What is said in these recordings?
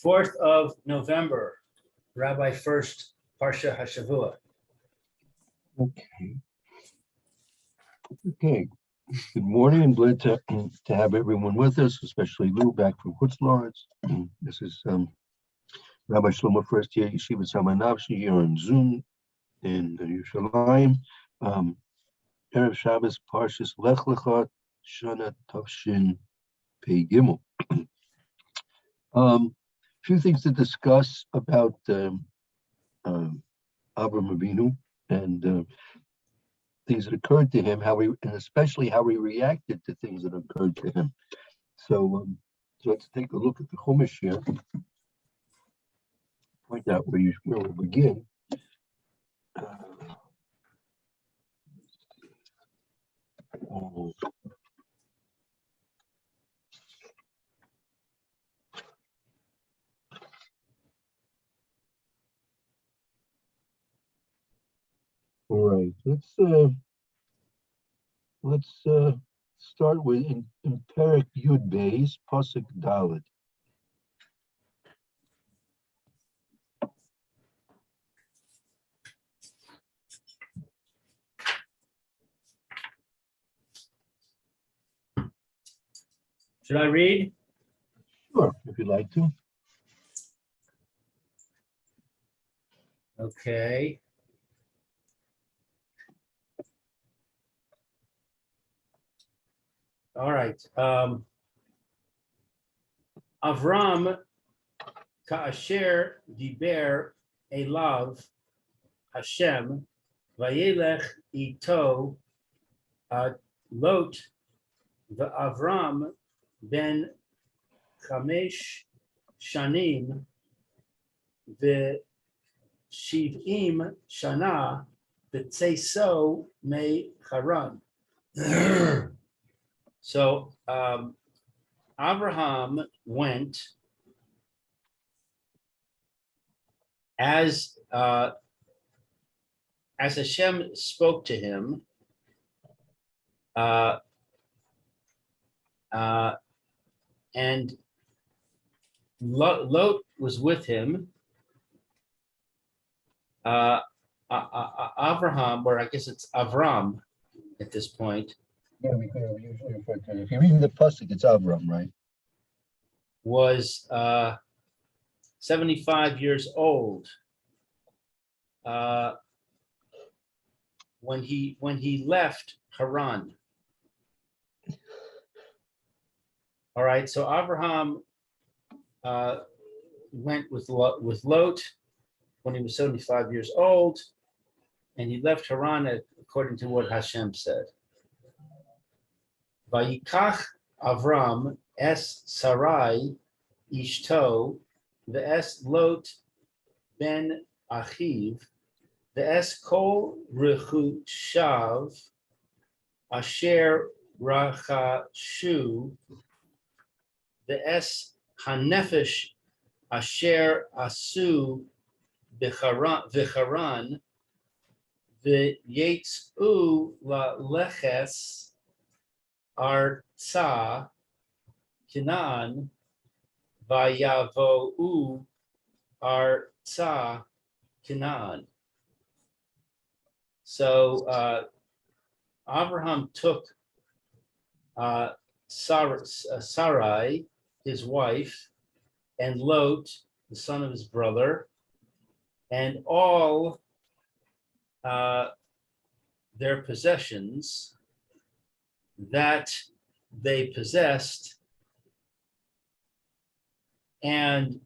4th of November, Rabbi Furst, Parsha Hashavua. Okay. Good morning, and glad to have everyone with us, especially Lou back from Lawrence. This is Rabbi Shlomo Furst here, Yeshiva Samanavshi here on Zoom in Yerushalayim. Erev Shabbos, Parshas Lech Lecha, Shana Tavshin Pei Gimel. Few things to discuss about Avraham Avinu and things that occurred to him, and especially how he reacted to things that occurred to him. So let's take a look at the Chumash here. Point out where we'll begin. All right, let's start with in Perek Yud Beis, Pasuk Daled. Should I read? Sure, if you'd like to. Okay. All right. Avram ka'asher diber elav Hashem vayelech ito lot v'Avram ben chamesh shanim v'shiv'im shana v'tzeso me Haran. So Abraham went as Hashem spoke to him, and Lot was with him. Abraham, or I guess it's Avram at this point. Yeah, we could have usually referred to it. If you're reading the Pasuk, it's Avram, right? Was 75 years old when he left Haran. All right, so Abraham went with Lot when he was 75 years old, and he left Haran according to what Hashem said. Vayikach Avram es Sarai ishto ve'es Lot ben Achiv ve'es kol rechushav asher rachashu ve'es hanefesh asher asu v'charan ve'yetz'u la'leches Artsa Canaan Vayavo'u Artsa Canaan. So Abraham took Sarai, his wife, and Lot, the son of his brother, and all their possessions that they possessed, and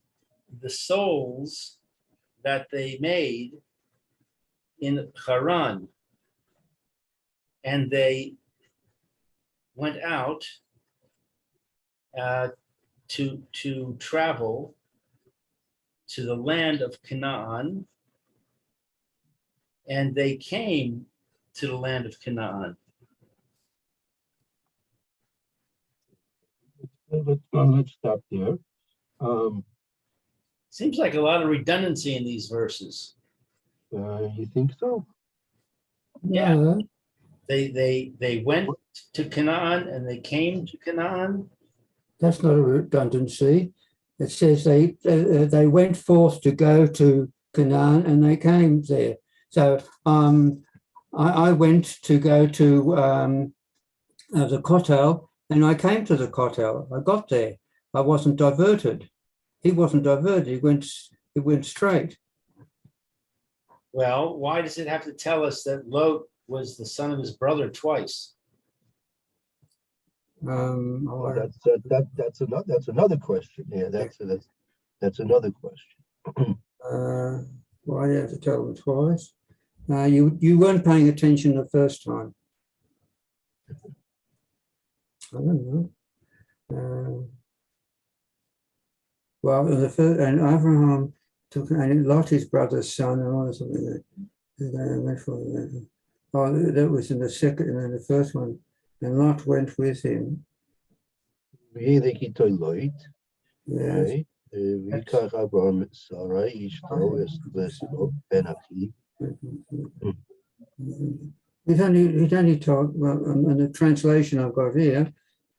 the souls that they made in Haran, and they went out to travel to the land of Canaan, and they came to the land of Canaan. Let's stop there. Seems like a lot of redundancy in these verses. You think so? Yeah. They went to Canaan and they came to Canaan. That's not a redundancy. It says they went forth to go to Canaan and they came there. So I went to go to the Kotel and I came to the Kotel. I got there. I wasn't diverted. He wasn't diverted. He went straight. Well, why does it have to tell us that Lot was the son of his brother twice? Well, that's another question. Yeah, that's another question. Why do you have to tell them twice? You weren't paying attention the first time. I don't know. Well, the first, and Abraham took and Lot, his brother's son, and all something. Oh, that was in the second, and then the first one. And Lot went with him. Yes. Yes. Abraham Sarai, Ishto, Ben Achi. He's only told, well, and the translation I've got here,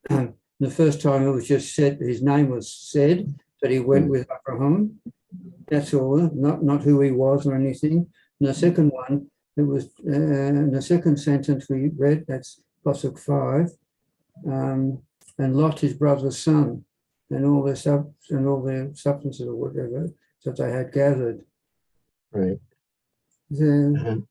the first time it was just said, his name was said, that he went with Abraham. That's all, not who he was or anything. And the second one, it was the second sentence we read, that's Pasuk 5, and Lot, his brother's son, and all the substances or whatever that they had gathered. Right. Then,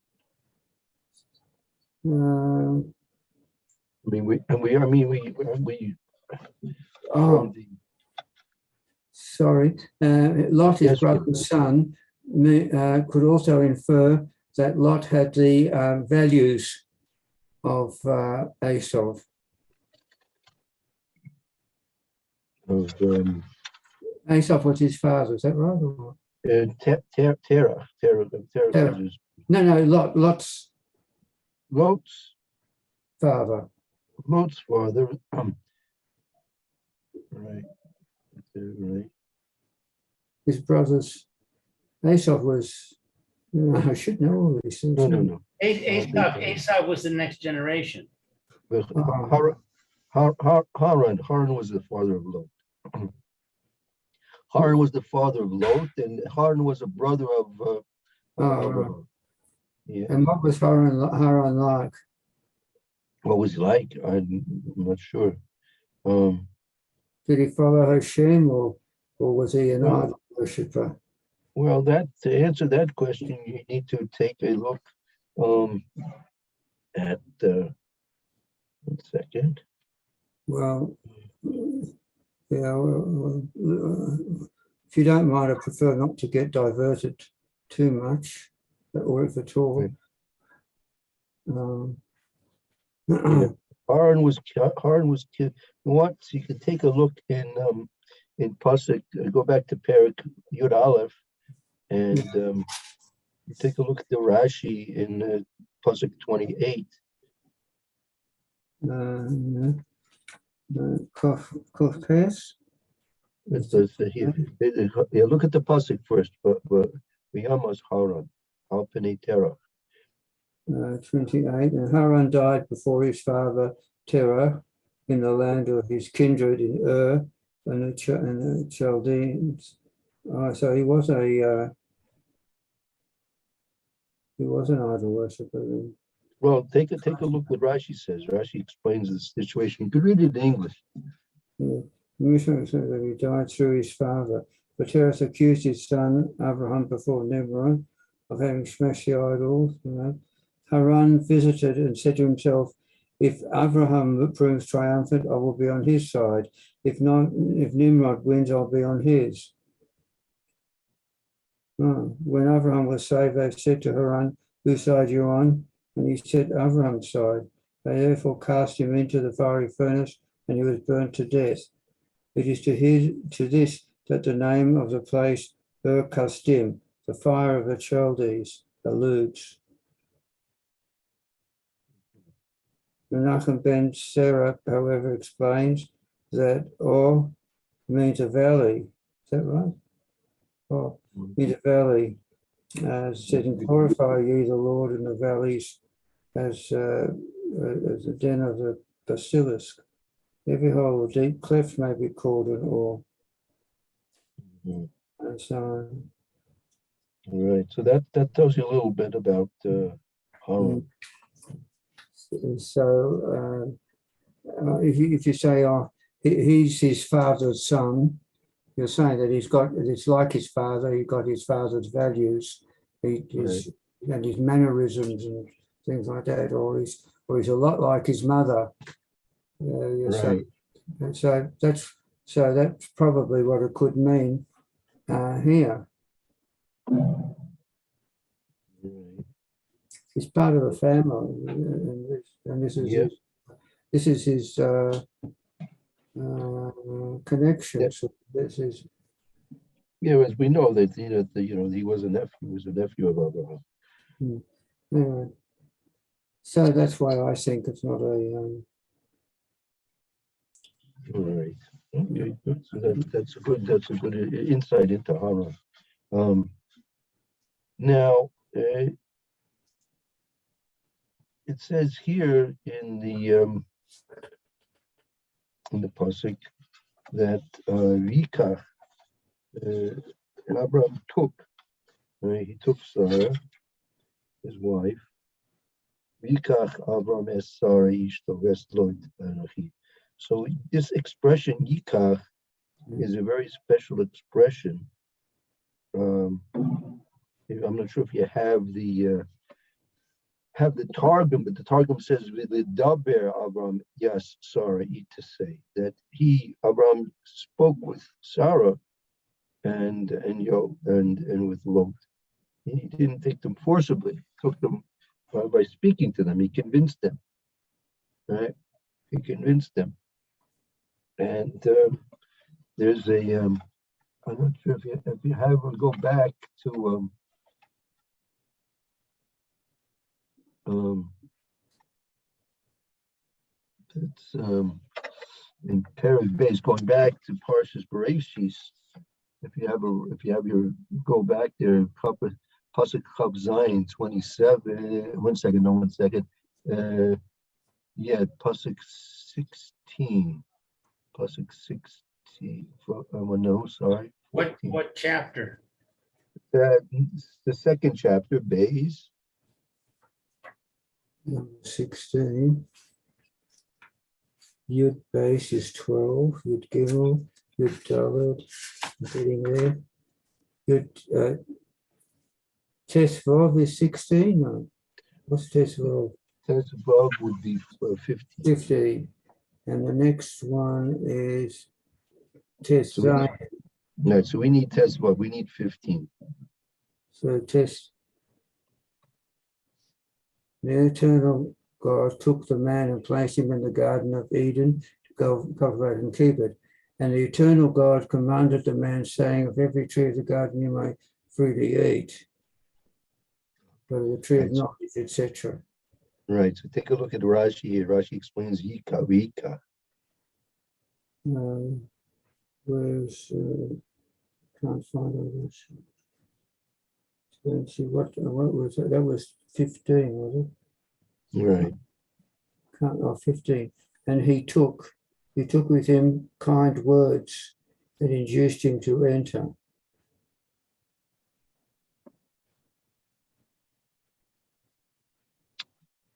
sorry, Lot, his brother's son, could also infer that Lot had the values of Esau. Esau was his father, is that right? Or Terah. No, Lot's father. Lot's father. Right. Right. His brothers. Esau was. I should know all these things. No. Esau was the next generation. Haran was the father of Lot. Haran was the father of Lot, and Haran was a brother of Abraham. Yeah. And what was Haran like? What was he like? I'm not sure. Did he follow Hashem, or was he an idol worshipper? Well, to answer that question, you need to take a look at 1 second. Well, yeah. Well, if you don't mind, I prefer not to get diverted too much, or if at all. Yeah. Haran was killed. What you can take a look in Pasuk, go back to Perik Yud Aleph, and take a look at the Rashi in Pasuk 28. Kofes. Here, look at the Pasuk first, but Yamas Haran, Al Pnei Terah. 28, and Haran died before his father Terah in the land of his kindred in and the Chaldeans. So he was an idol worshipper. Well, take a look what Rashi says. Rashi explains the situation. You could read it in English. Yeah. Musa said that he died through his father. But Terah accused his son Abraham before Nimrod of having smashed the idols. Haran visited and said to himself, if Abraham proves triumphant, I will be on his side. If not, if Nimrod wins, I'll be on his. When Abraham was saved, they said to Haran, whose side are you on? And he said, Abraham's side. They therefore cast him into the fiery furnace, and he was burnt to death. It is to this that the name of the place Kasdim, the fire of the Chaldees, alludes. Menachem ben Serach, however, explains that Or means a valley. Is that right? Or means a valley. Said, glorify ye the Lord in the valleys as the den of the basilisk. Every hole or deep cleft may be called an or. Mhm. And so on. All right. So that tells you a little bit about Haran. So if you say, oh, he's his father's son, you're saying that it's like his father, he got his father's values, and his mannerisms and things like that, or he's a lot like his mother. Right. So that's probably what it could mean here. Right. He's part of the family, and this is Yeah. his connection. Yeah. So this is Yeah, as we know that he was a nephew of Abraham. yeah. So that's why I think it's not a All right. Okay. Good. So that's a good insight into Haran. Now it says here in the pasuk that Rika Abraham took. He took Sarah, his wife. Vikach Avram es Sarah ishto v'esloit Anochi. So this expression Yikach is a very special expression. I'm not sure if you have the Targum, but the Targum says the Daber Avram yes Sarah to say that Avram spoke with Sarah and with Lot. He didn't take them forcibly. He took them by speaking to them. He convinced them. Right? He convinced them. And there's I'm not sure if you have go back to it's in Perek base going back to Parshas Bereshis. If you have your go back there, Pasuk Chav Zayin 27. 1 second, no 1 second. Yeah, Pasuk 16. Pasuk 16. No, sorry. 14. What chapter? The second chapter, Bays. 16. Yud base is 12. Yud Gimel. Yud Dalet. Getting there. Yud Tesvav is 16. No. What's Tesvav? Tesvav would be 15. 15. And the next one is Tesvav. No, so we need Tesvav. We need 15. So the eternal God took the man and placed him in the Garden of Eden to cultivate and keep it. And the eternal God commanded the man, saying, of every tree of the garden you may freely eat, but of the tree of knowledge, etc. Right. So take a look at Rashi here. Rashi explains Yika, Vika. Where's can't find all this. Let's see what was it? That was 15, was it? Right. 15. And he took with him kind words that induced him to enter.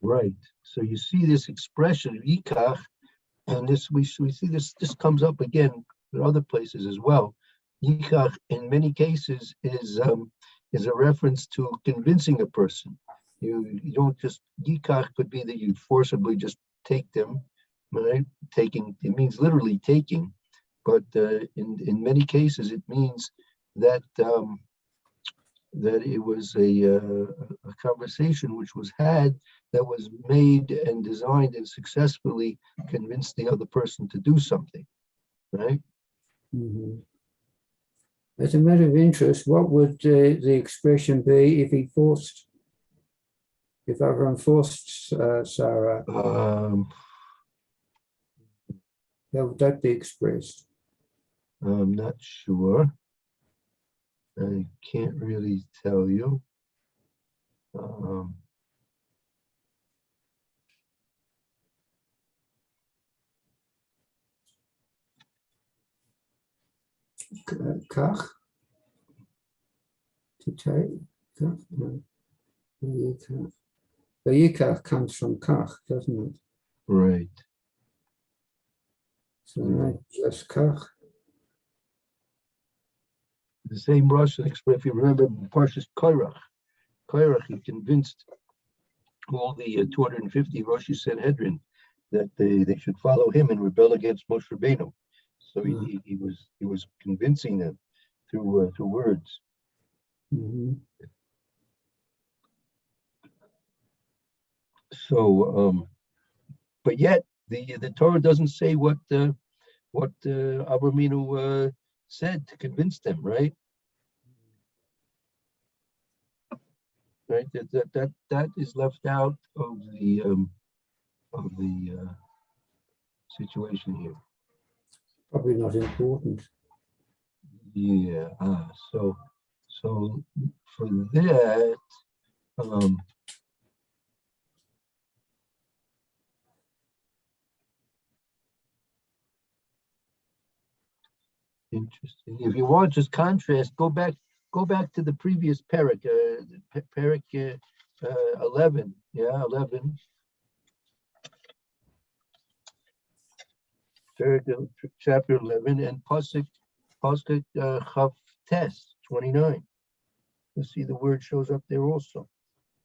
Right. So you see this expression, Yikach, and this we see this comes up again in other places as well. Yikach in many cases is a reference to convincing a person. You don't just Yikach could be that you forcibly just take them, right? Taking, it means literally taking, but in many cases it means that that it was a conversation which was had that was made and designed and successfully convinced the other person to do something, right? Mm-hmm. As a matter of interest, what would the expression be if Abraham forced Sarah? How would that be expressed? I'm not sure. I can't really tell you. Kach. To take. Kach, no. Vayikach. Vayikach comes from kach, doesn't it? Right. So right, just kach. The same Russian expression, if you remember, Parsha's Kairach. Kairach, he convinced all the 250 Rosh Sanhedrin that they should follow him and rebel against Moshe Rabbeinu. So he was convincing them through words. Mm-hmm. So, but yet the Torah doesn't say what Avraham said to convince them, right? Right. That is left out of the situation here. Probably not important. Yeah. So for that, interesting. If you want just contrast, go back to the previous parak, parak 11. Yeah, 11. Chapter 11 and pasuk Chav Tes 29. You'll see the word shows up there also,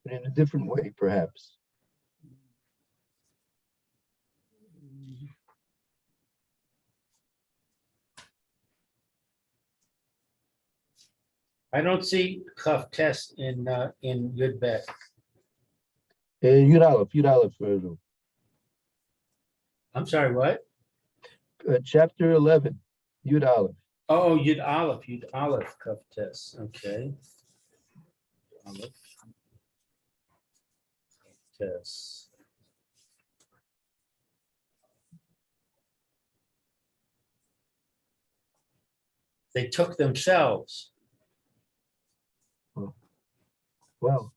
but in a different way, perhaps. I don't see Chaf Test in Yud Bet. Yud Aleph. I'm sorry, what? Chapter 11, Yud Aleph. Oh, Yud Aleph, Chaf Test. Okay. Aleph. Test. They took themselves. Well,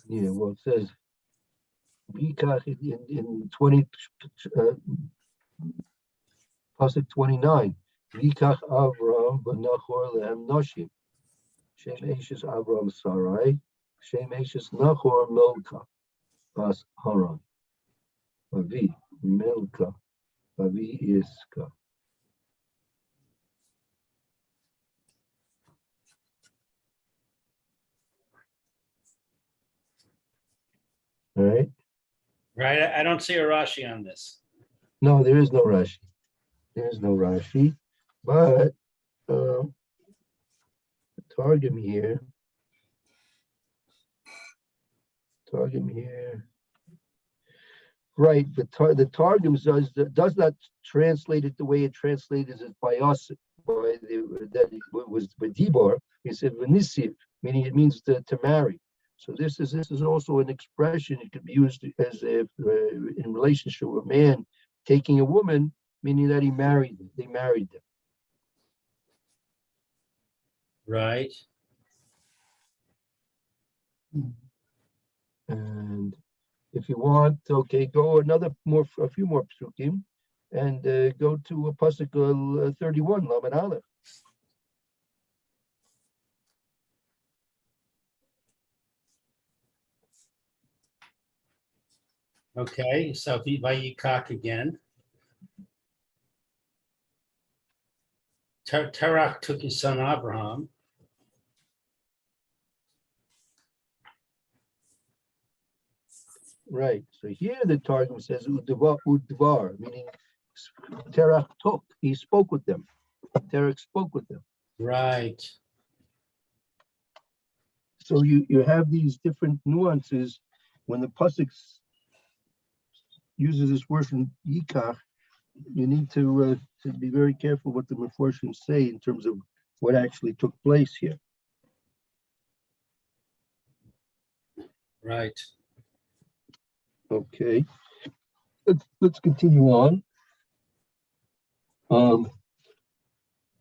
yeah. Well, it says Yikach in 20 pasuk 29. Yikach Avram v'Nachor lehem noshim. Shem Eshes Avram Sarai. Shem Eshes Nachor Milka. Bas Haran. Avi Milka. Avi Iska. All right. Right? I don't see a Rashi on this. No, there is no Rashi. But the Targum here. Right, the Targum does not translate it the way it translated it by us, that it was Dibor. He said Venisiv, meaning it means to marry. So this is also an expression. It could be used as if in relationship with a man taking a woman, meaning that he married them. They married them. Right. And if you want, okay, go a few more psukim, and go to pasuk 31, Lamed Aleph. Okay, so Vayikach again. Terach took his son Abraham. Right. So here the Targum says udvar, meaning Terach took. He spoke with them. Terach spoke with them. Right. So you have these different nuances when the pasuk uses this word from Yikach. You need to be very careful what the Meforshim say in terms of what actually took place here. Right. Okay, let's continue on.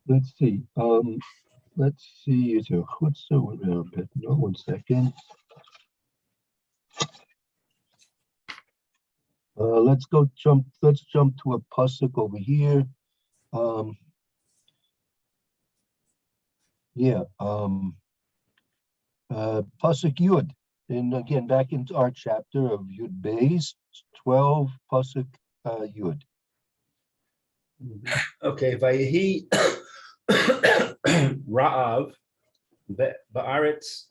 Let's see. It's a chutzah. No, 1 second. Let's jump to a pasuk over here. Um, yeah. Pasuk Yud. And again, back into our chapter of Yud Beis, 12 Pasuk Yud. Okay, Vayehi Ra'av Ba'aretz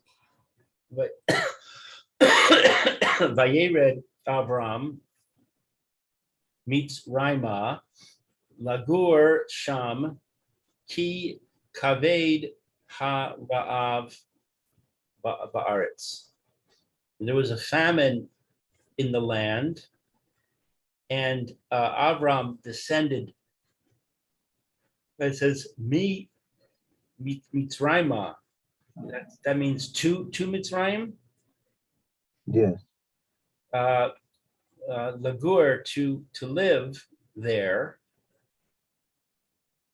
Vayered Avram meets Rima Lagur Sham Ki Kaved Ha Ra'av Ba'aretz. There was a famine in the land, and Avram descended. It says Mitzrayim. That means to Mitzrayim. Yes. Lagur to live there.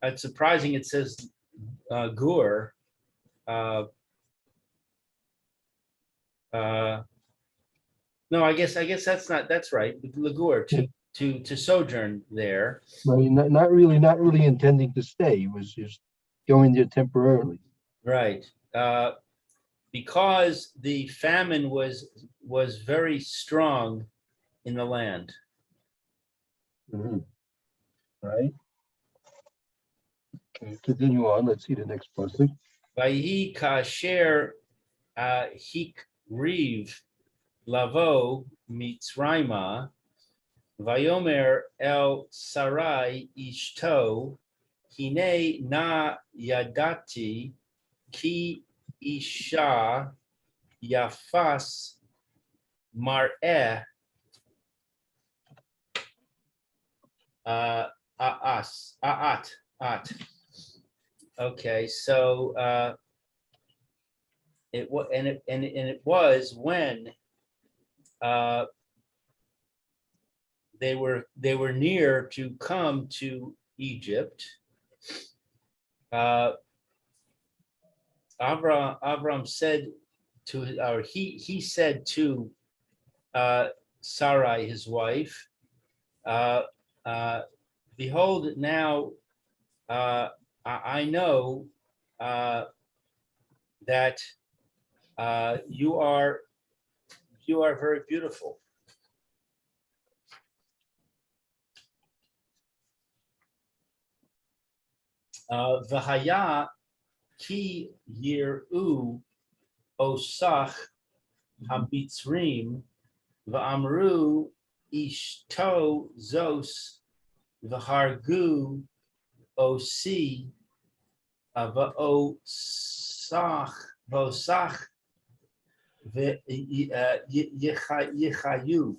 It's surprising. It says gur. No, I guess that's right. Lagur to sojourn there. Well, not really intending to stay. He was just going there temporarily. Right. Because the famine was very strong in the land. Mm-hmm. Right. Okay, continue on. Let's see the next pasuk. Vayhi kasher hikriv lavo mitzrayma vayomer el sarai ishto hine na yadati ki isha yafas mar'eh at. Okay, so it was when they were near to come to Egypt. Avram said to, or he said to Sarai, his wife, behold, now I know that you are very beautiful. V'haya ki yir'u osach habitzrim v'amru ishto zos v'hargu osi v'osach v'yichayu.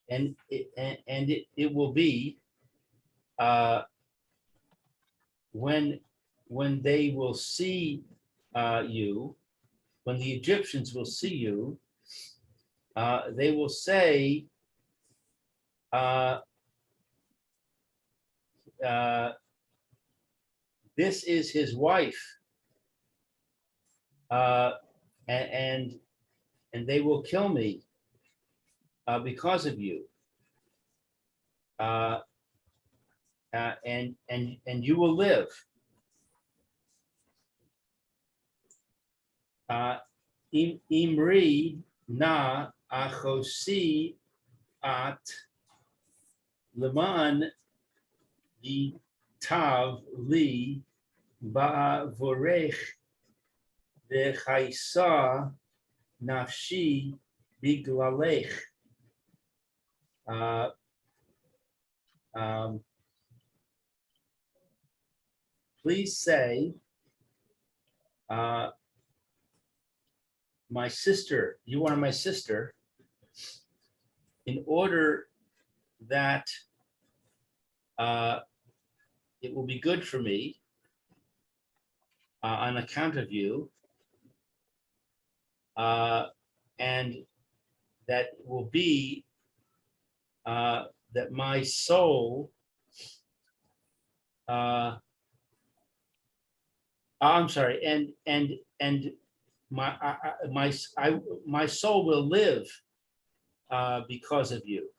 And it will be when they will see you, when the Egyptians will see you, they will say, this is his wife, and they will kill me because of you, and you will live. Imri na achosi at leman yitav li ba'vorech v'chaisa nafshi biglalech. Please say, my sister, you are my sister, in order that it will be good for me on account of you, and that will be that my soul, I'm sorry, and my soul will live because of you.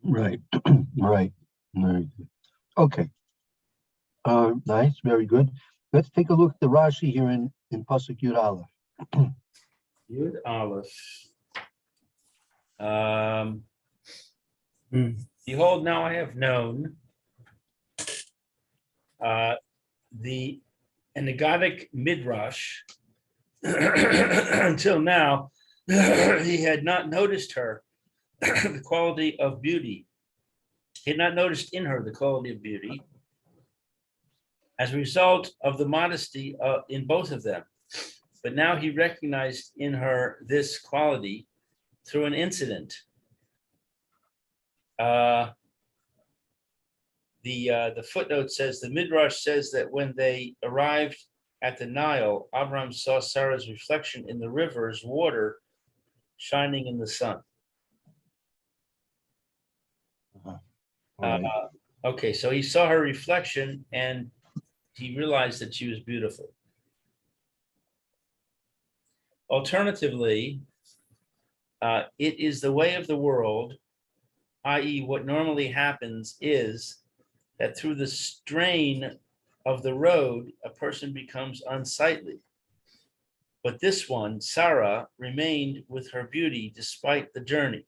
Right, right. Very good. Okay. Nice, very good. Let's take a look at the Rashi here in Pasuk Yud Aleph. Yud Aleph. Behold, now I have known the enigmatic midrash until now. He had not noticed her the quality of beauty. He had not noticed in her the quality of beauty as a result of the modesty in both of them. But now he recognized in her this quality through an incident. The footnote says, the Midrash says that when they arrived at the Nile, Abraham saw Sarah's reflection in the river's water shining in the sun. Right. Okay, so he saw her reflection and he realized that she was beautiful. Alternatively, it is the way of the world, i.e., what normally happens is that through the strain of the road, a person becomes unsightly. But this one, Sarah, remained with her beauty despite the journey.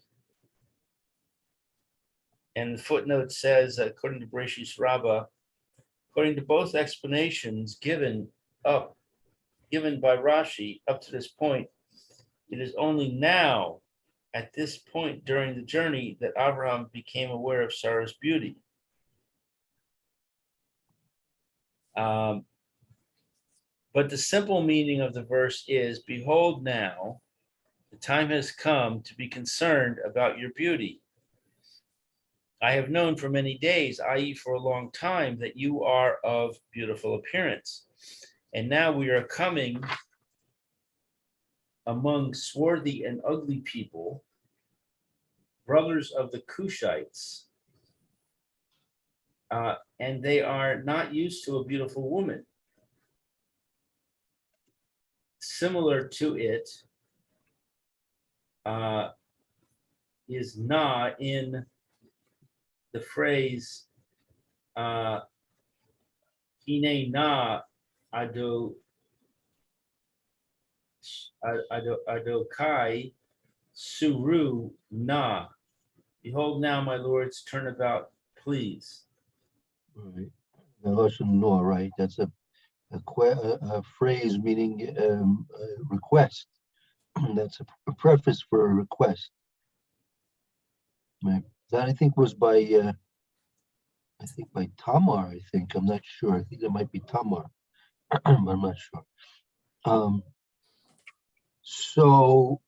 And the footnote says, according to Bereshis Rabbah, according to both explanations given by Rashi up to this point, it is only now, at this point during the journey, that Abraham became aware of Sarah's beauty. But the simple meaning of the verse is, behold now, the time has come to be concerned about your beauty. I have known for many days, i.e. for a long time, that you are of beautiful appearance. And now we are coming among swarthy and ugly people, brothers of the Cushites, and they are not used to a beautiful woman. Similar to it is na in the phrase hine na adokai suru na. Behold now, my lords, turn about, please. Right. The Lashon Noah, right? That's a phrase meaning request. That's a preface for a request. Right. That I think was by Tamar. I think I'm not sure. I think that might be Tamar. I'm not sure. So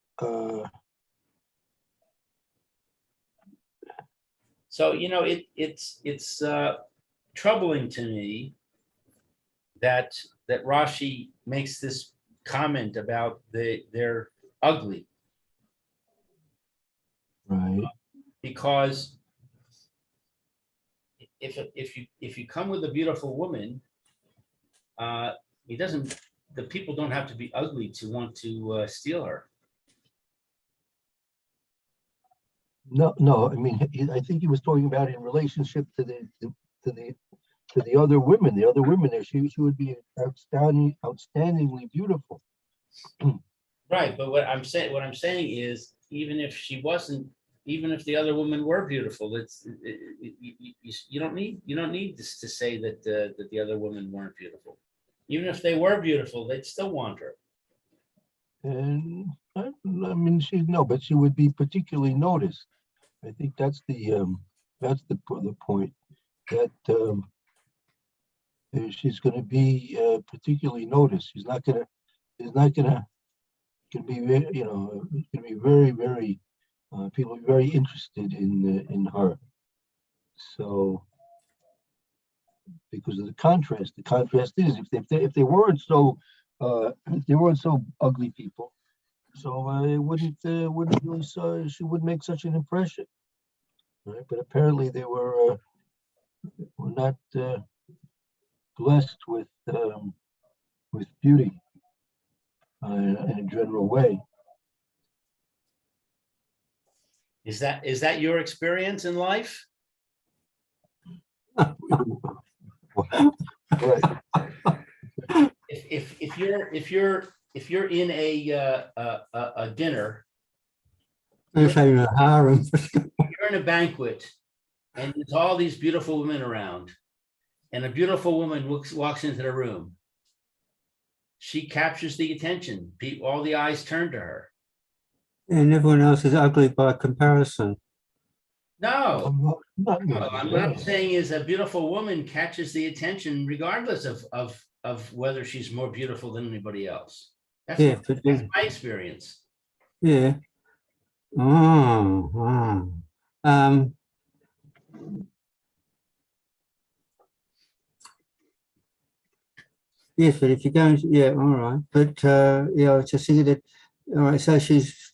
it's troubling to me that Rashi makes this comment about they're ugly. Right. Because if you come with a beautiful woman, the people don't have to be ugly to want to steal her. No. I mean, I think he was talking about in relationship to the other women. The other women there, she would be outstandingly beautiful. Right, but what I'm saying is, even if the other women were beautiful, you don't need this to say that the other women weren't beautiful. Even if they were beautiful, they'd still want her. And I mean, but she would be particularly noticed. I think that's the point, that she's going to be particularly noticed. She's not going to be very people are very interested in her. So because of the contrast is if they weren't so ugly people, so it wouldn't really, she wouldn't make such an impression, right? But apparently they were not blessed with beauty in a general way. Is that your experience in life? Right. If you're in a dinner, If having a harem. you're in a banquet, and there's all these beautiful women around, and a beautiful woman walks into the room. She captures the attention. All the eyes turn to her. And everyone else is ugly by comparison. No, Not what I'm saying is a beautiful woman catches the attention regardless of whether she's more beautiful than anybody else. That's my experience. Yeah. Oh. Yes, but if you're going to, yeah, all right. But yeah, I was just thinking that, all right, so she's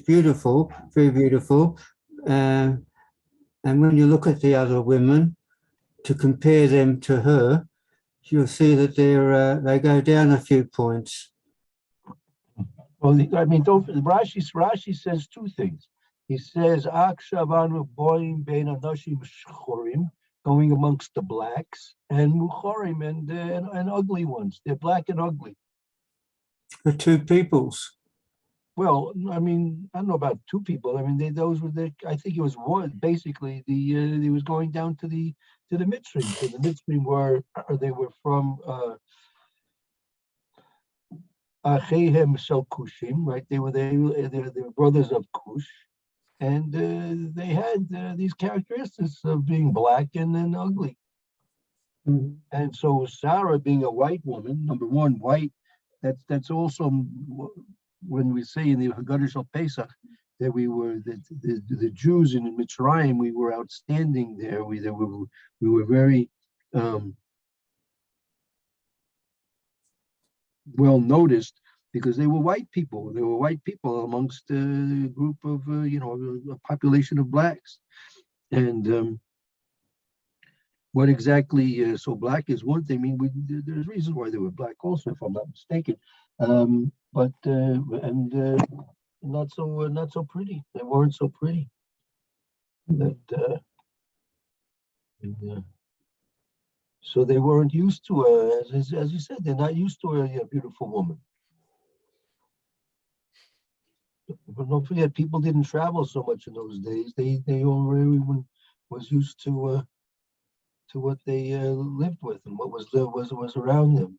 beautiful, very beautiful. And when you look at the other women to compare them to her, you'll see that they go down a few points. Well, I mean, Rashi says two things. He says, "Akshavanu boim bein anashim shchorim," going amongst the blacks, and muchorim and ugly ones. They're black and ugly. The two peoples. Well, I mean, I don't know about two people. I mean, those were the. I think it was one. Basically, he was going down to the Mitzrayim. So the Mitzrayim were from Achehem Shel Kushim, right? They were brothers of Cush, and they had these characteristics of being black and then ugly. Mhm. And so Sarah, being a white woman, number one, white. That's also when we say in the Haggadah Shel Pesach that we were the Jews in Mitzrayim, we were outstanding there. We were very well noticed because they were white people. They were white people amongst a group of a population of blacks. And what exactly? So black is one thing. I mean, there's reasons why they were black, also, if I'm not mistaken. But not so pretty. They weren't so pretty. So they weren't used to as you said, they're not used to a beautiful woman. But don't forget, people didn't travel so much in those days. Everyone was used to what they lived with and what was around them.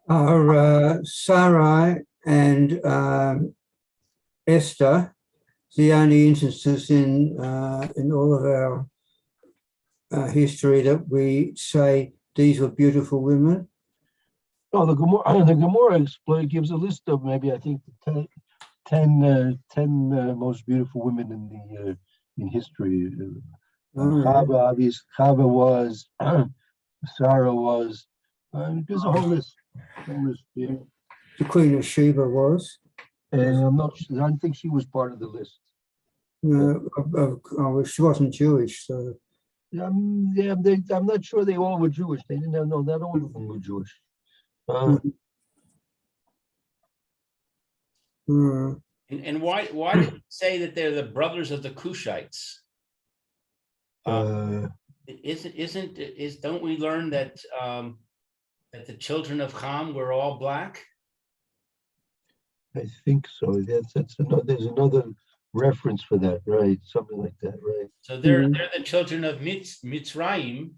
Are Sarai and Esther the only instances in all of our history that we say these were beautiful women? No, the Gemara gives a list of maybe, I think, 10 most beautiful women in history. Chava was, Sarah was. There's a whole list. Yeah. The Queen of Sheba was. And I don't think she was part of the list. She wasn't Jewish, so. I'm not sure they all were Jewish. They didn't have, no, not all of them were Jewish. And why do you say that they're the brothers of the Cushites? Don't we learn that that the children of Ham were all black? I think so. There's another reference for that, right? Something like that, right? So they're the children of Mitzrayim,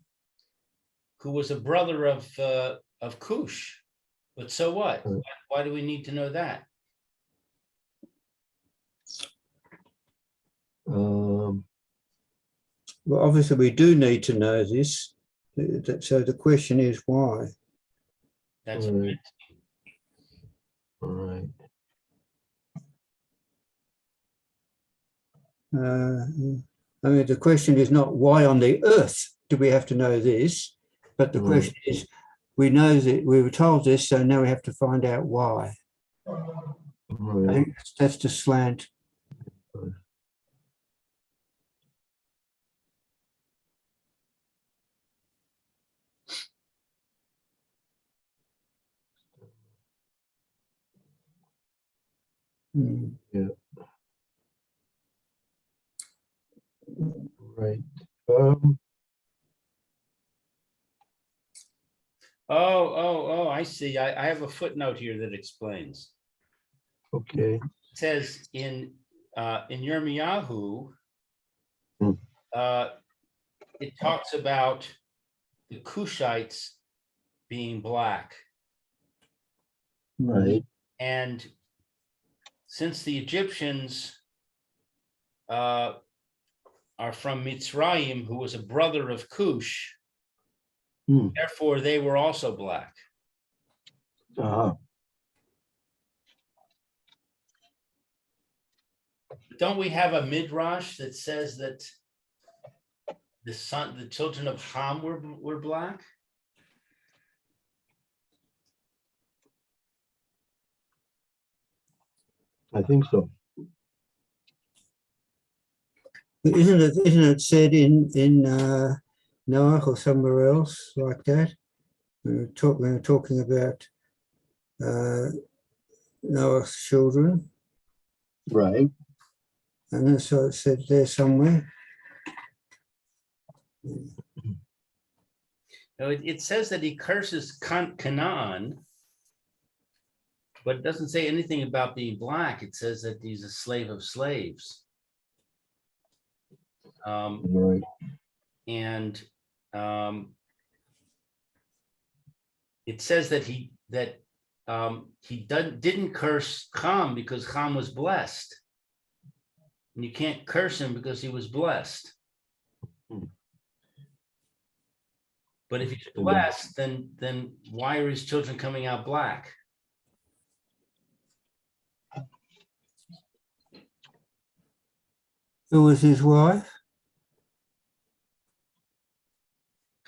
who was a brother of Cush. But so what? Why do we need to know that? Well, obviously we do need to know this. So the question is why? That's right. All right. I mean, the question is not why on the earth do we have to know this, but the question is, we know that we were told this, so now we have to find out why. Right. I think that's the slant. Yeah. I see. I have a footnote here that explains. Okay, It says in Yirmiyahu, Hmm. it talks about the Cushites being black. right, And since the Egyptians are from Mitzrayim, who was a brother of Cush, Hmm. therefore they were also black. uh-huh, Don't we have a midrash that says that the children of Ham were black? I think so. Isn't it said in Noah or somewhere else like that? We were talking about Noah's children, Right, and then so it said there somewhere. No, it says that he curses Canaan, but it doesn't say anything about being black. It says that he's a slave of slaves. right, And it says that he didn't curse Ham because Ham was blessed. And you can't curse him because he was blessed. Hmm. But if he's blessed, then why are his children coming out black? Who was his wife?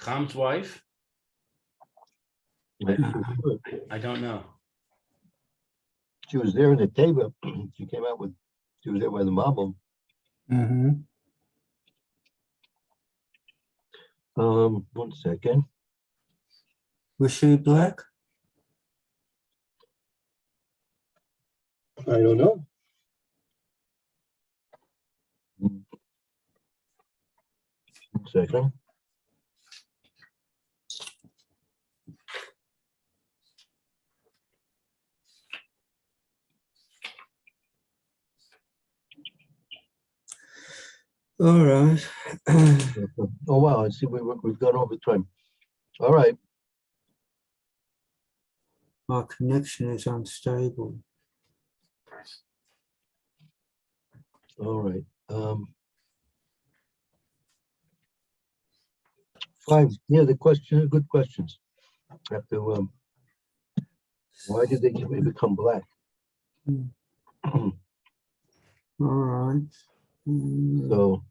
Ham's wife? Right, she was good. I don't know. She was there in the table. She came out with, she was there by the mom. Mm-hmm. 1 second. Was she black? I don't know. 1 second. All right. Oh, wow, I see we've gone over time. All right, My connection is unstable. all right. Fine, yeah, the question, good questions. Have to, why did they become black? All right. So,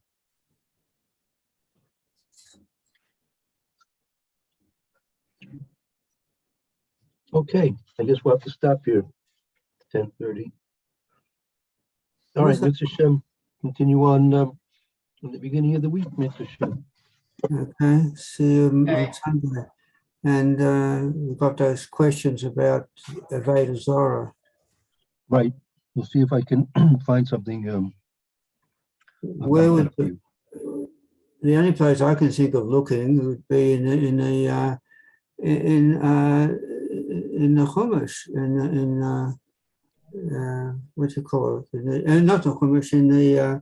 okay, I guess we'll have to stop here. 10:30. All right, What's that? Mr. Shem, continue on in the beginning of the week, Mr. Shem. Okay, see you Okay. on Sunday. And we've got those questions about Aveda Zora. Right, we'll see if I can find something. I'll Where come would back to you. the only place I can think of looking would be in the Chumash, what do you call it? Not the Chumash, in the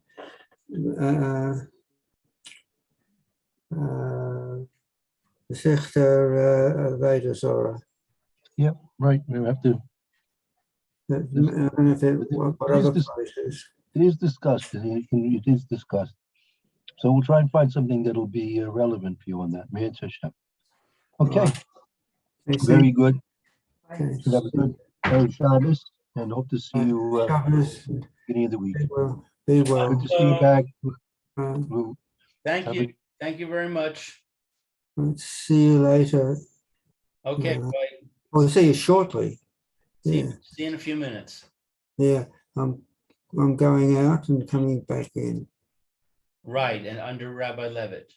Sechter Aveda Zora. Right, we'll have to, I don't know if what It is other this- places. it is discussed, it is discussed. So we'll try and find something that'll be relevant for you on that, Mr. Shem. Okay, very good. Okay. Should have a good Erev Shabbos and hope to see you Shabbos, beginning of the week. be well. Be well. Good to see you back. We'll Thank have you. Thank you very much. See you later. Okay, Yeah. bye. I'll see you shortly. See, Yeah, see you in a few minutes. yeah. I'm going out and coming back in. Right, and under Rabbi Levitt.